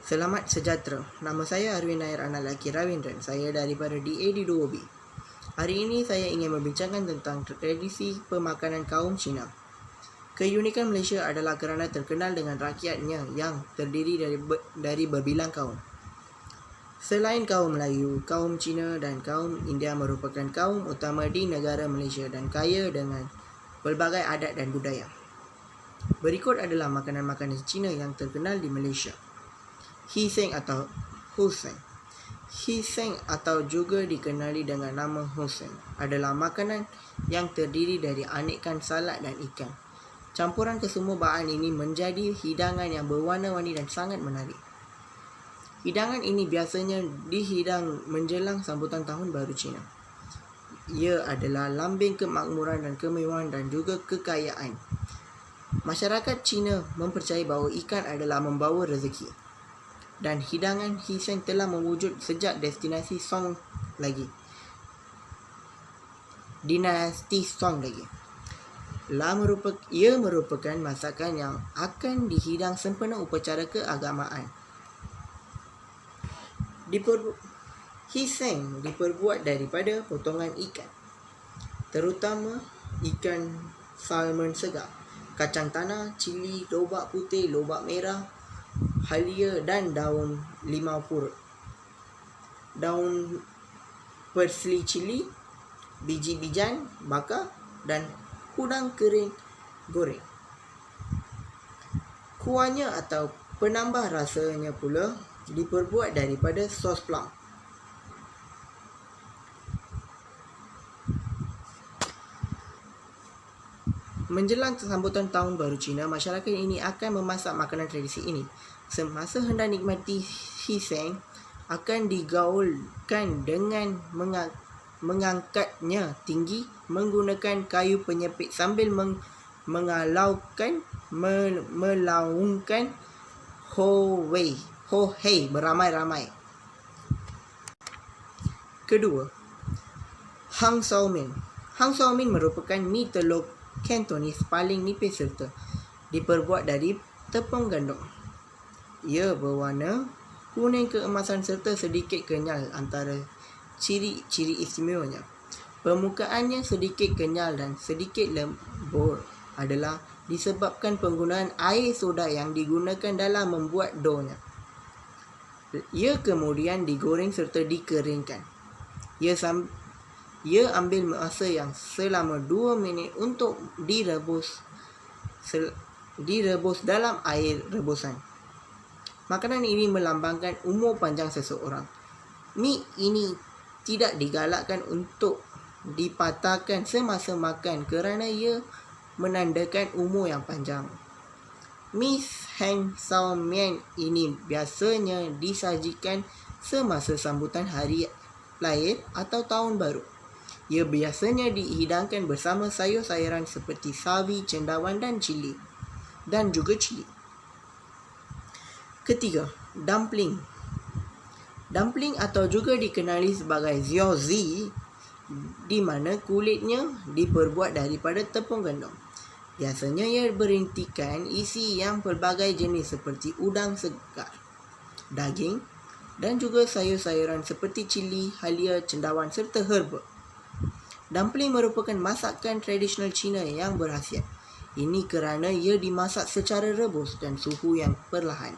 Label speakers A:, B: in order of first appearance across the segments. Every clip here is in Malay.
A: Selamat sejahtera. Nama saya Arwin Nair anak lelaki Rawindran. Saya daripada DAD2B. Hari ini saya ingin membincangkan tentang tradisi pemakanan kaum Cina. Keunikan Malaysia adalah kerana terkenal dengan rakyatnya yang terdiri dari berbilang kaum. Selain kaum Melayu, kaum Cina dan kaum India merupakan kaum utama di negara Malaysia dan kaya dengan pelbagai adat dan budaya. Berikut adalah makanan-makanan Cina yang terkenal di Malaysia. Hiseng atau Huseng. Hiseng atau juga dikenali dengan nama Huseng adalah makanan yang terdiri dari aneka salad dan ikan. Campuran kesemua bahan ini menjadi hidangan yang berwarna-warni dan sangat menarik. Hidangan ini biasanya dihidang menjelang sambutan Tahun Baru Cina. Ia adalah lambing kemakmuran dan kemewahan dan juga kekayaan. Masyarakat Cina mempercayai bahawa ikan adalah membawa rezeki. Dan hidangan Hiseng telah mewujud sejak dinasti Song lagi. Ia merupakan masakan yang akan dihidang sempena upacara keagamaan. Hiseng diperbuat daripada potongan ikan, terutama ikan salmon segar, kacang tanah, cili, lobak putih, lobak merah, halia dan daun limau purut, daun persli cili, biji bijan bakar dan udang kering goreng. Kuahnya atau penambah rasanya pula diperbuat daripada sos plum. Menjelang sambutan Tahun Baru Cina, masyarakat ini akan memasak makanan tradisi ini. Semasa hendak nikmati Hiseng akan digaulkan dengan mengangkatnya tinggi menggunakan kayu penyepit sambil melaungkan ho hei beramai-ramai. Kedua, Hang Sao Min. Hang Sao Min merupakan mi telur Cantonese paling nipis serta diperbuat dari tepung gandum. Ia berwarna kuning keemasan serta sedikit kenyal. Antara ciri-ciri istimewanya, permukaannya sedikit kenyal dan sedikit lembut adalah disebabkan penggunaan air soda yang digunakan dalam membuat doughnya. Ia kemudian digoreng serta dikeringkan. Ia ambil masa yang selama 2 minit untuk direbus dalam air rebusan. Makanan ini melambangkan umur panjang seseorang. Mi ini tidak digalakkan untuk dipatahkan semasa makan kerana ia menandakan umur yang panjang. Mi Hang Sao Min ini biasanya disajikan semasa sambutan hari lahir atau tahun baru. Ia biasanya dihidangkan bersama sayur-sayuran seperti sawi, cendawan dan cili. Ketiga, dumpling. Dumpling atau juga dikenali sebagai ziaozi, di mana kulitnya diperbuat daripada tepung gandum. Biasanya ia berintikan isi yang pelbagai jenis seperti udang segar, daging dan juga sayur-sayuran seperti cili, halia, cendawan serta herba. Dumpling merupakan masakan tradisional Cina yang berkhasiat. Ini kerana ia dimasak secara rebus dan suhu yang perlahan,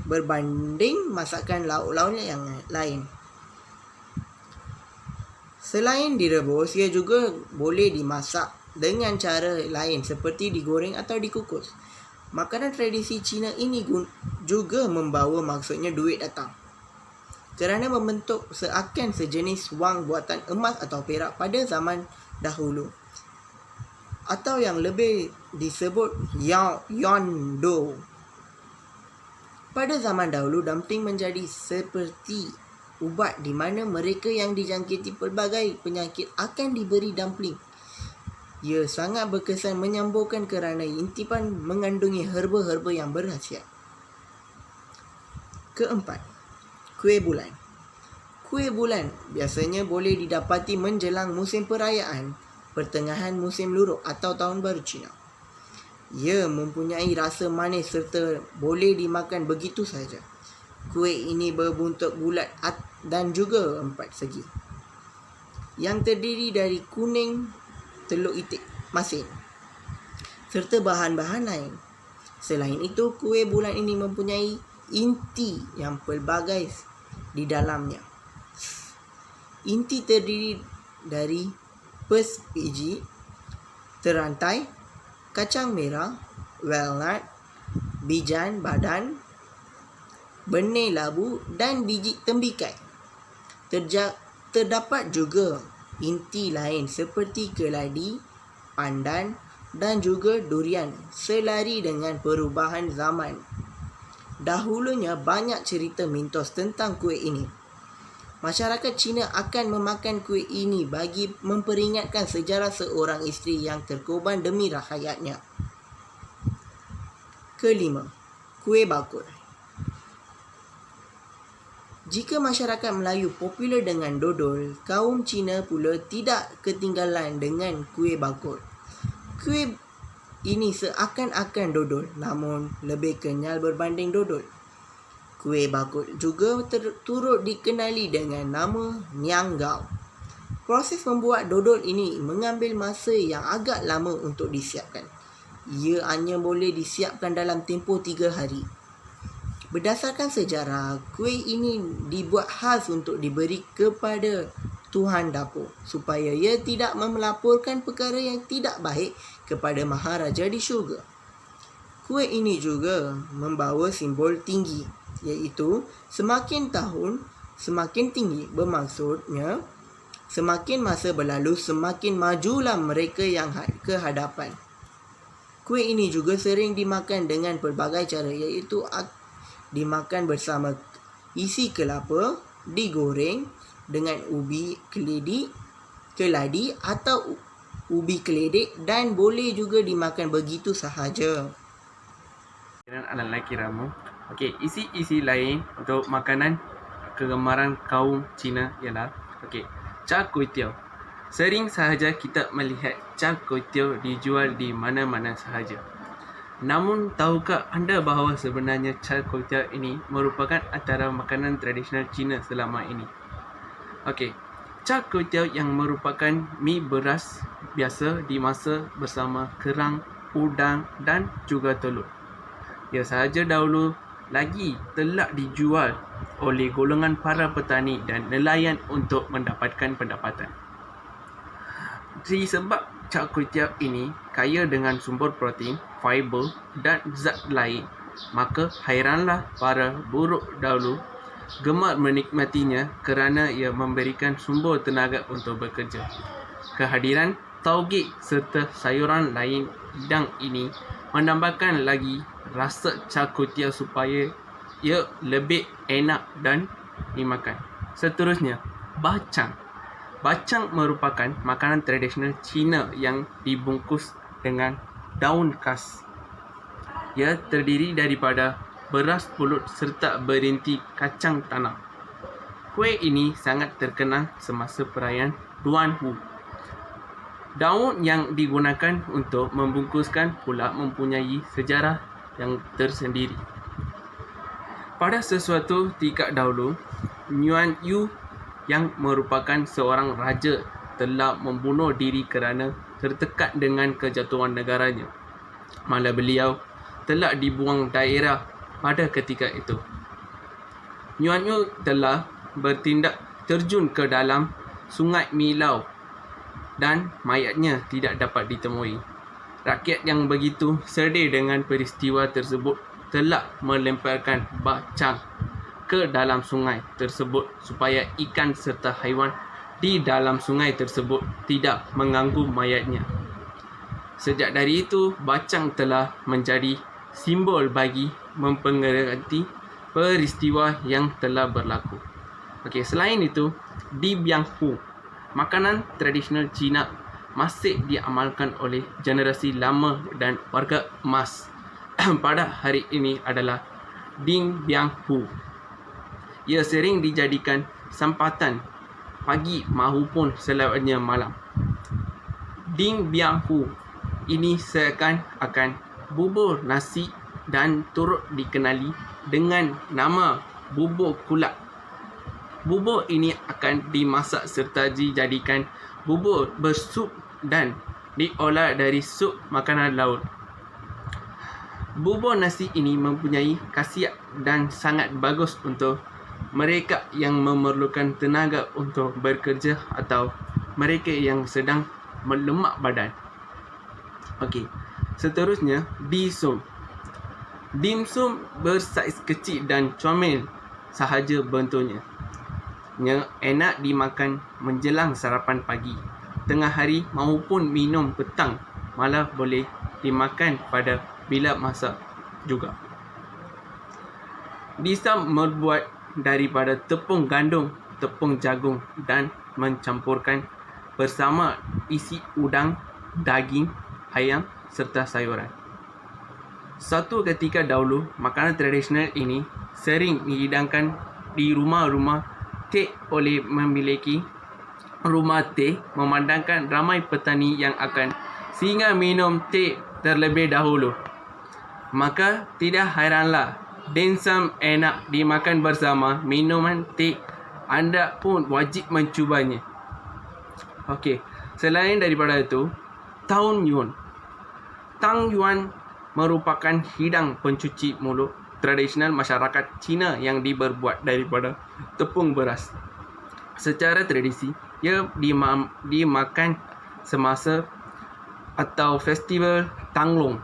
A: berbanding masakan lauk-lauk yang lain. Selain direbus, ia juga boleh dimasak dengan cara lain seperti digoreng atau dikukus. Makanan tradisi Cina ini juga membawa maksudnya duit datang, kerana membentuk seakan sejenis wang buatan emas atau perak pada zaman dahulu, atau yang lebih disebut yuan do. Pada zaman dahulu, dumpling menjadi seperti ubat di mana mereka yang dijangkiti pelbagai penyakit akan diberi dumpling. Ia sangat berkesan menyembuhkan kerana intipan mengandungi herba-herba yang berkhasiat. Keempat, kuih bulan. Kuih bulan biasanya boleh didapati menjelang musim perayaan pertengahan musim luruk atau Tahun Baru Cina. Ia mempunyai rasa manis serta boleh dimakan begitu saja. Kuih ini berbentuk bulat dan juga 4 segi, yang terdiri dari kuning, telur itik masin, serta bahan-bahan lain. Selain itu, kuih bulat ini mempunyai inti yang pelbagai di dalamnya. Inti terdiri dari biji terantai, kacang merah, walnut, bijan badan, benih labu dan biji tembikai. Terdapat juga inti lain seperti keladi, pandan dan juga durian selari dengan perubahan zaman. Dahulunya banyak cerita mitos tentang kuih ini. Masyarakat Cina akan memakan kuih ini bagi memperingatkan sejarah seorang isteri yang terkorban demi rakyatnya. Kelima, kuih bakul. Jika masyarakat Melayu popular dengan dodol, kaum Cina pula tidak ketinggalan dengan kuih bakul. Kuih ini seakan-akan dodol, namun lebih kenyal berbanding dodol. Kuih bakul juga turut dikenali dengan nama Nianggao. Proses membuat dodol ini mengambil masa yang agak lama untuk disiapkan. Ia hanya boleh disiapkan dalam tempoh 3 hari. Berdasarkan sejarah, kuih ini dibuat khas untuk diberi kepada Tuhan dapur supaya ia tidak melaporkan perkara yang tidak baik kepada Maharaja di syurga. Kuih ini juga membawa simbol tinggi, iaitu semakin tahun semakin tinggi, bermaksudnya semakin masa berlalu semakin majulah mereka yang ke hadapan. Kuih ini juga sering dimakan dengan pelbagai cara, iaitu dimakan bersama isi kelapa, digoreng dengan ubi keladi atau ubi keledek dan boleh juga dimakan begitu sahaja.
B: Ala lelaki ramu. Okey, isi lain untuk makanan kegemaran kaum Cina ialah char kway teow. Sering sahaja kita melihat char kway teow dijual di mana-mana sahaja. Namun tahukah anda bahawa sebenarnya char kway teow ini merupakan antara makanan tradisional Cina selama ini? Okey, char kway teow yang merupakan mi beras biasa dimasak bersama kerang, udang dan juga telur. Ia sahaja dahulu lagi telah dijual oleh golongan para petani dan nelayan untuk mendapatkan pendapatan. Disebab char kway teow ini kaya dengan sumber protein, fiber dan zat lain, maka hairanlah para buruh dahulu gemar menikmatinya kerana ia memberikan sumber tenaga untuk bekerja. Kehadiran tauge serta sayuran lain hidang ini menambahkan lagi rasa char kway teow supaya ia lebih enak dan dimakan. Seterusnya, bacang. Bacang merupakan makanan tradisional Cina yang dibungkus dengan daun khas. Ia terdiri daripada beras pulut serta berinti kacang tanah. Kuih ini sangat terkenal semasa perayaan Duan Hu. Daun yang digunakan untuk membungkuskan pula mempunyai sejarah yang tersendiri. Pada sesuatu tingkat dahulu, Yuan Yu yang merupakan seorang raja telah membunuh diri kerana tertekan dengan kejatuhan negaranya. Malah beliau telah dibuang daerah pada ketika itu. Yuan Yu telah bertindak terjun ke dalam sungai Milau dan mayatnya tidak dapat ditemui. Rakyat yang begitu sedih dengan peristiwa tersebut telah melemparkan bacang ke dalam sungai tersebut supaya ikan serta haiwan di dalam sungai tersebut tidak mengganggu mayatnya. Sejak dari itu, bacang telah menjadi simbol bagi memperingati peristiwa yang telah berlaku. Selain itu, di Biang Hu, makanan tradisional Cina masih diamalkan oleh generasi lama dan warga emas pada hari ini adalah Ding Biang Hu. Ia sering dijadikan sampatan pagi maupun selewatnya malam. Ding Biang Hu ini seakan-akan bubur nasi dan turut dikenali dengan nama bubur kulak. Bubur ini akan dimasak serta dijadikan bubur bersup dan diolah dari sup makanan laut. Bubur nasi ini mempunyai khasiat dan sangat bagus untuk mereka yang memerlukan tenaga untuk bekerja atau mereka yang sedang melemak badan. Okey, seterusnya dimsum. Dimsum bersaiz kecil dan comel sahaja bentuknya. Enak dimakan menjelang sarapan pagi, tengah hari maupun minum petang. Malah boleh dimakan pada bila masak juga. Dimsum berbuat daripada tepung gandum, tepung jagung dan mencampurkan bersama isi udang, daging, ayam serta sayuran. Suatu ketika dahulu, makanan tradisional ini sering dihidangkan di rumah-rumah teh oleh memiliki rumah teh, memandangkan ramai petani yang akan singgah minum teh terlebih dahulu. Maka tidak hairanlah dimsum enak dimakan bersama minuman teh. Anda pun wajib mencubanya. Okey, selain daripada itu, Tang Yuan merupakan hidang pencuci mulut tradisional masyarakat Cina yang diberbuat daripada tepung beras. Secara tradisi, ia dimakan semasa atau festival Tanglong.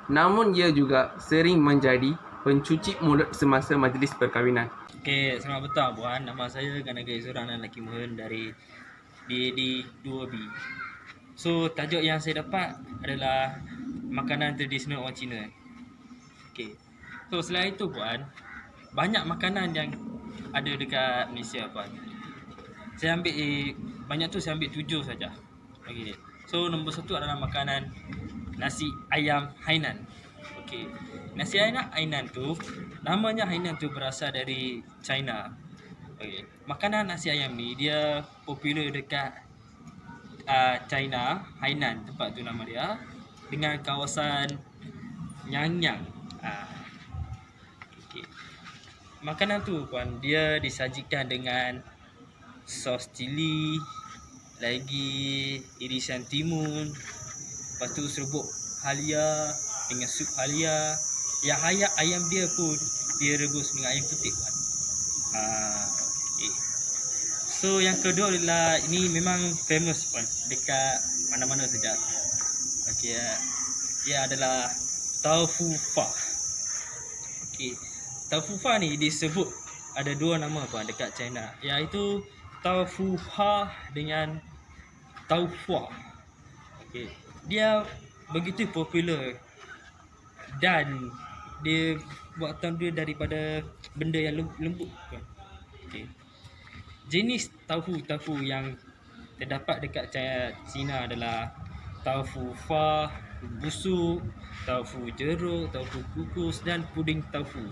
B: Namun ia juga sering menjadi pencuci mulut semasa majlis perkahwinan.
C: Okey, selamat petang puan. Nama saya Ganaga Izzuran Laki Mohon dari DAD2B. So, tajuk yang saya dapat adalah makanan tradisional orang Cina. Okey. So, selain itu puan, banyak makanan yang ada dekat Malaysia puan. Saya ambil banyak tu saya ambil 7 saja. Okey. So, nombor 1 adalah makanan nasi ayam Hainan. Okey. Nasi ayam Hainan tu, namanya Hainan tu berasal dari China. Okey. Makanan nasi ayam ni dia popular dekat China, Hainan tempat tu nama dia, dengan kawasan Nyanyang. Okay. Makanan tu puan, dia disajikan dengan sos cili, lagi irisan timun, lepas tu serbuk halia dengan sup halia. Yang ayam dia pun dia rebus dengan ayam putih puan. Okay. So yang kedua adalah, ini memang famous puan dekat mana-mana saja. Okey, ia adalah taufu fa. Okey, taufu fa ni disebut ada 2 nama puan dekat China, iaitu taufu ha dengan taufa. Okey, dia begitu popular dan dia buatan dia daripada benda yang lembut puan. Okey. Jenis taufu yang terdapat dekat China adalah taufu fa, busuk, taufu jeruk, taufu kukus dan puding taufu.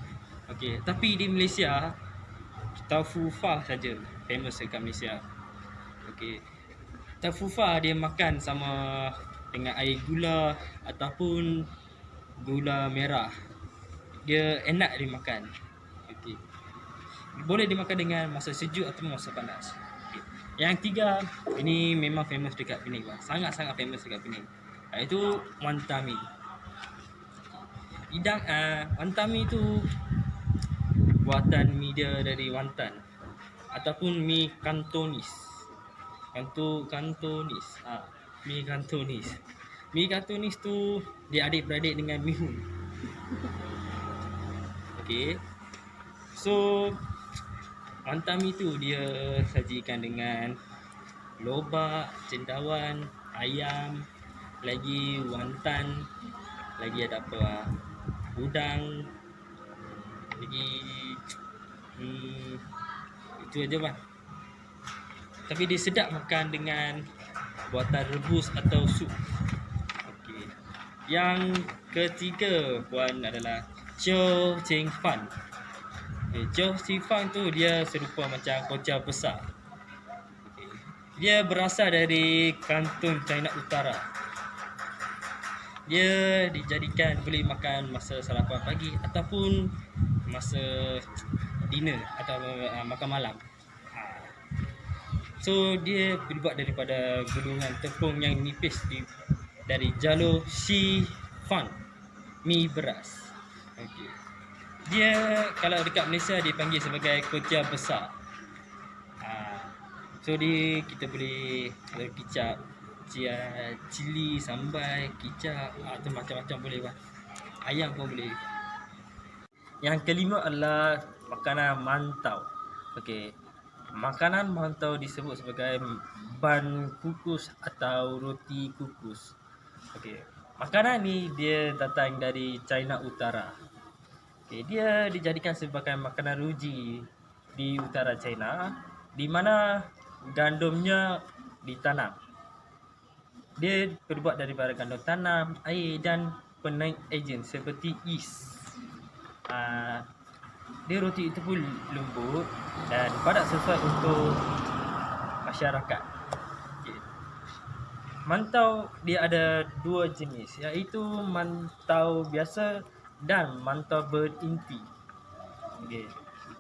C: Okey, tapi di Malaysia taufu fa saja famous dekat Malaysia. Okey. Taufu fa dia makan sama dengan air gula ataupun gula merah. Dia enak dimakan. Okey. Boleh dimakan dengan masa sejuk atau masa panas. Okay. Yang 3, ini memang famous dekat Penang. Sangat-sangat famous dekat Penang. Iaitu wantami. Wantami tu buatan mi dia dari Wantan ataupun mi Kantonis. Kantonis. Mi Kantonis. Mi Kantonis tu dia adik-beradik dengan mihun. Okey. So wantami tu dia sajikan dengan lobak, cendawan, ayam, lagi wantan, lagi ada apa? Udang, lagi itu aja bang. Tapi dia sedap makan dengan buatan rebus atau sup. Okey. Yang ketiga puan adalah Chow Cheng Fan. Chow Cheng Fan tu dia serupa macam kocap besar. Dia berasal dari kanton China Utara. Dia dijadikan boleh makan masa sarapan pagi ataupun masa dinner atau makan malam. So dia dibuat daripada gulungan tepung yang nipis dari jalur Shifan, mi beras. Okey. Dia kalau dekat Malaysia dipanggil sebagai kuotiao besar. So kita boleh kicap, cili, sambal, kicap, atau macam-macam boleh buat. Ayam pun boleh. Yang kelima adalah makanan mantau. Okey. Makanan mantau disebut sebagai ban kukus atau roti kukus. Okey. Makanan ni dia datang dari China Utara. Okey, dia dijadikan sebagai makanan ruji di utara China di mana gandumnya ditanam. Dia terbuat daripada gandum tanam, air dan penaik ejen seperti yeast. Dia roti itu pun lembut dan padat sesuai untuk masyarakat. Okay. Mantau dia ada dua jenis, iaitu mantau biasa dan mantau berinti. Okay.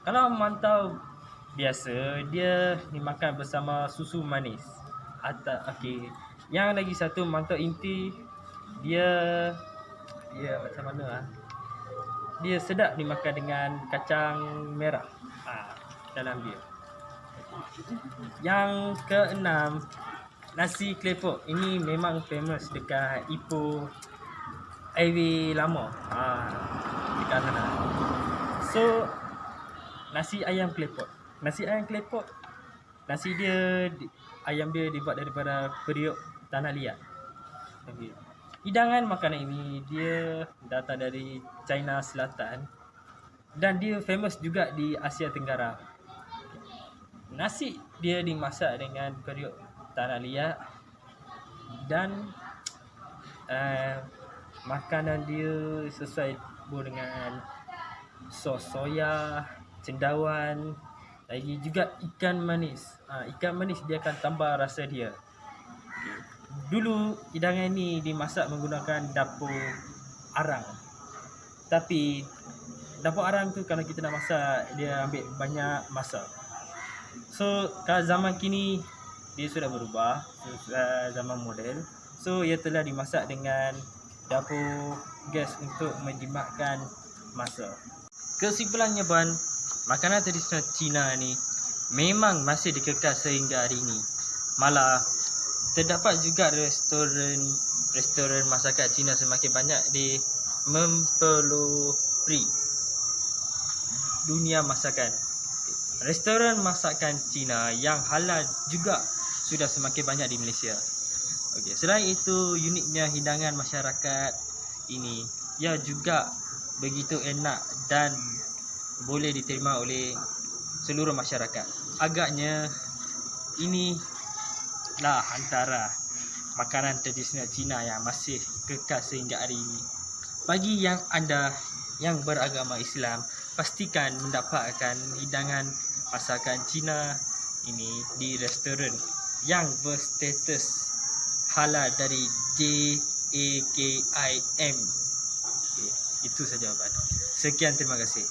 C: Kalau mantau biasa dia dimakan bersama susu manis. Yang lagi satu mantau inti dia macam mana dia sedap dimakan dengan kacang merah dalam dia. Yang keenam, nasi klepok. Ini memang famous dekat Ipoh Highway lama. Dekat sana. So nasi ayam klepok. Nasi ayam klepok, ayam dia dibuat daripada periuk tanah liat. Okay. Hidangan makanan ini dia datang dari China Selatan dan dia famous juga di Asia Tenggara. Nasi dia dimasak dengan periuk tanah liat dan makanan dia sesuai dengan sos soya, cendawan, lagi juga ikan manis. Ikan manis dia akan tambah rasa dia. Dulu hidangan ni dimasak menggunakan dapur arang. Tapi dapur arang tu kalau kita nak masak dia ambil banyak masa. So kalau zaman kini dia sudah berubah, zaman moden. So ia telah dimasak dengan dapur gas untuk menjimatkan masa. Kesimpulannya Puan, makanan tradisional Cina ni memang masih dikekal sehingga hari ini. Malah terdapat juga restoran masakan Cina semakin banyak di mempelopori dunia masakan. Restoran masakan Cina yang halal juga sudah semakin banyak di Malaysia. Okey, selain itu uniknya hidangan masyarakat ini ia juga begitu enak dan boleh diterima oleh seluruh masyarakat. Agaknya inilah antara makanan tradisional Cina yang masih kekal sehingga hari ini. Bagi yang anda yang beragama Islam, pastikan mendapatkan hidangan masakan Cina ini di restoran yang berstatus halal dari JAKIM. Okay, itu saja Abang. Sekian, terima kasih.